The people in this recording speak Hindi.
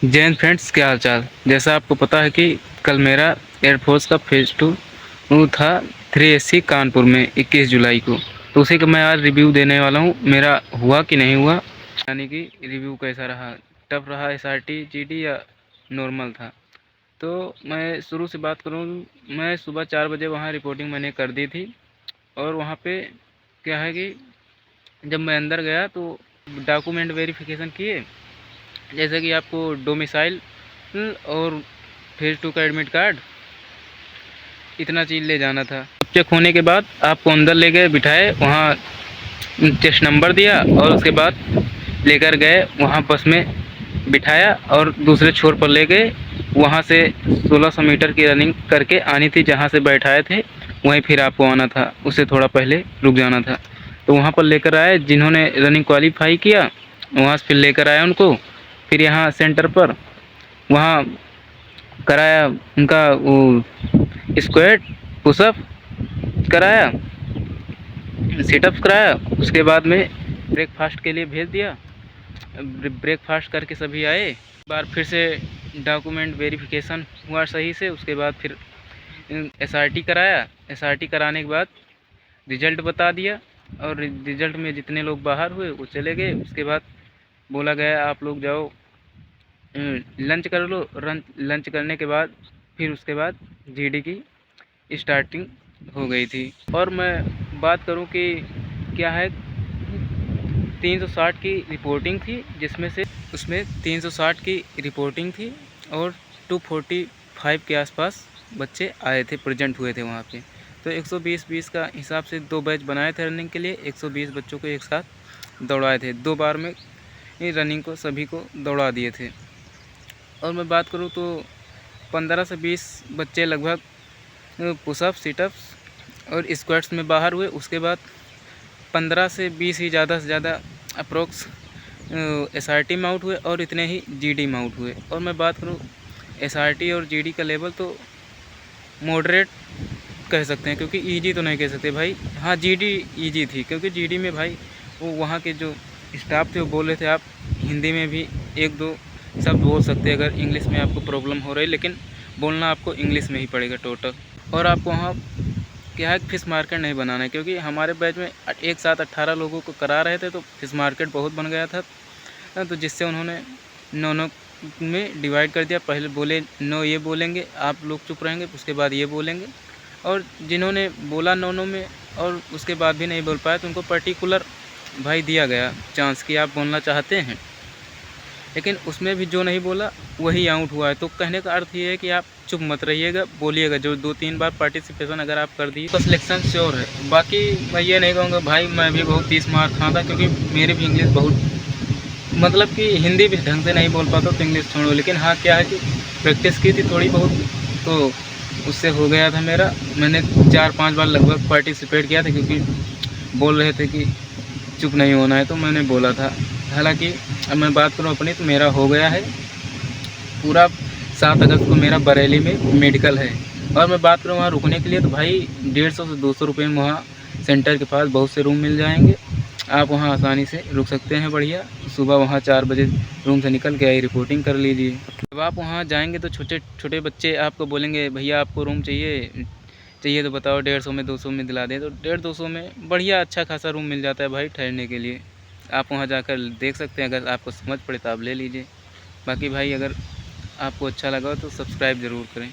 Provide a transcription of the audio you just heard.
जय हिंद फ्रेंड्स, क्या हाल चाल। जैसा आपको पता है कि कल मेरा एयरफोर्स का फेज़ 2 था 3SC कानपुर में 21 जुलाई को। तो उसी का मैं आज रिव्यू देने वाला हूँ, मेरा हुआ कि नहीं हुआ, यानी कि रिव्यू कैसा रहा, टफ रहा SRT GD या नॉर्मल था। तो मैं शुरू से बात करूँ, मैं सुबह 4 बजे वहाँ रिपोर्टिंग मैंने कर दी थी। और वहाँ पे क्या है कि जब मैं अंदर गया तो डॉक्यूमेंट वेरिफिकेशन किए, जैसे कि आपको डोमिसाइल और फेज़ 2 का एडमिट कार्ड, इतना चीज़ ले जाना था। चेक होने के बाद आपको अंदर ले गए, बिठाए, वहाँ टेस्ट नंबर दिया और उसके बाद लेकर गए वहाँ बस में बिठाया और दूसरे छोर पर ले गए। वहाँ से 1600 मीटर की रनिंग करके आनी थी, जहाँ से बैठाए थे वहीं फिर आपको आना था, उससे थोड़ा पहले रुक जाना था। तो वहाँ पर लेकर आए, जिन्होंने रनिंग क्वालिफाई किया वहाँ से फिर लेकर आए उनको। फिर यहाँ सेंटर पर वहाँ कराया उनका वो स्क्वाट, पुशअप कराया, सिटअप्स कराया। उसके बाद में ब्रेकफास्ट के लिए भेज दिया। ब्रेकफास्ट करके सभी आए। एक बार फिर से डॉक्यूमेंट वेरिफिकेशन हुआ सही से। उसके बाद फिर SRT कराया। SRT कराने के बाद रिज़ल्ट बता दिया और रिज़ल्ट में जितने लोग बाहर हुए वो चले गए। उसके बाद बोला गया आप लोग जाओ लंच कर लो। लंच करने के बाद फिर उसके बाद GD की स्टार्टिंग हो गई थी। और मैं बात करूं कि क्या है, 360 की रिपोर्टिंग थी, जिसमें से उसमें 360 की रिपोर्टिंग थी और 245 के आसपास बच्चे आए थे, प्रेजेंट हुए थे वहाँ पे। तो 120-20 का हिसाब से 2 बैच बनाए थे रनिंग के लिए। 120 बच्चों को एक साथ दौड़ाए थे, 2 बार में रनिंग को सभी को दौड़ा दिए थे। और मैं बात करूँ तो 15 से 20 बच्चे लगभग पुशअप, सिटअप्स और स्क्वाट्स में बाहर हुए। उसके बाद 15 से 20 ही ज़्यादा से ज़्यादा अप्रोक्स SRT में आउट हुए और इतने ही GD में आउट हुए। और मैं बात करूँ SRT और GD का लेवल तो मॉडरेट कह सकते हैं, क्योंकि ईजी तो नहीं कह सकते भाई। हाँ, GD ईजी थी, क्योंकि GD में भाई वो वहाँ के जो स्टाफ थे वो बोल रहे थे आप हिंदी में भी 1-2 शब्द बोल सकते हैं अगर इंग्लिश में आपको प्रॉब्लम हो रही है, लेकिन बोलना आपको इंग्लिश में ही पड़ेगा टोटल। और आपको वहाँ क्या है, फिश मार्केट नहीं बनाना है, क्योंकि हमारे बैच में एक साथ 18 लोगों को करा रहे थे, तो फिश मार्केट बहुत बन गया था। तो जिससे उन्होंने 9 में डिवाइड कर दिया। पहले बोले 9 ये बोलेंगे, आप लोग चुप रहेंगे, उसके बाद ये बोलेंगे। और जिन्होंने बोला 9 में और उसके बाद भी नहीं बोल पाए, तो उनको पर्टिकुलर भाई दिया गया चांस कि आप बोलना चाहते हैं, लेकिन उसमें भी जो नहीं बोला वही आउट हुआ है। तो कहने का अर्थ ये है कि आप चुप मत रहिएगा, बोलिएगा। जो 2-3 बार पार्टिसिपेशन अगर आप कर दिए तो सिलेक्शन श्योर है। बाकी मैं ये नहीं कहूँगा भाई मैं भी बहुत 30 मार खा था, क्योंकि मेरी भी इंग्लिश बहुत, मतलब कि हिंदी भी ढंग से नहीं बोल पाता, तो इंग्लिश छोड़ो। लेकिन हाँ, क्या है कि प्रैक्टिस की थी थोड़ी बहुत, तो उससे हो गया था मेरा। मैंने 4-5 बार लगभग पार्टिसिपेट किया था, क्योंकि बोल रहे थे कि चुप नहीं होना है, तो मैंने बोला था। हालांकि अब मैं बात करूँ अपनी, तो मेरा हो गया है पूरा। 7 अगस्त को मेरा बरेली में मेडिकल है। और मैं बात करूँ वहाँ रुकने के लिए, तो भाई 150 से 200 रुपये में वहाँ सेंटर के पास बहुत से रूम मिल जाएंगे। आप वहाँ आसानी से रुक सकते हैं बढ़िया। सुबह वहाँ 4 बजे रूम से निकल के आई रिपोर्टिंग कर लीजिए। जब आप वहाँ जाएंगे तो छोटे छोटे बच्चे आपको बोलेंगे भैया आपको रूम चाहिए तो बताओ, 150 में 200 में दिला दें। तो 150-200 में बढ़िया अच्छा खासा रूम मिल जाता है भाई ठहरने के लिए। आप वहाँ जाकर देख सकते हैं, अगर आपको समझ पड़े तो आप ले लीजिए। बाकी भाई अगर आपको अच्छा लगा तो सब्सक्राइब ज़रूर करें।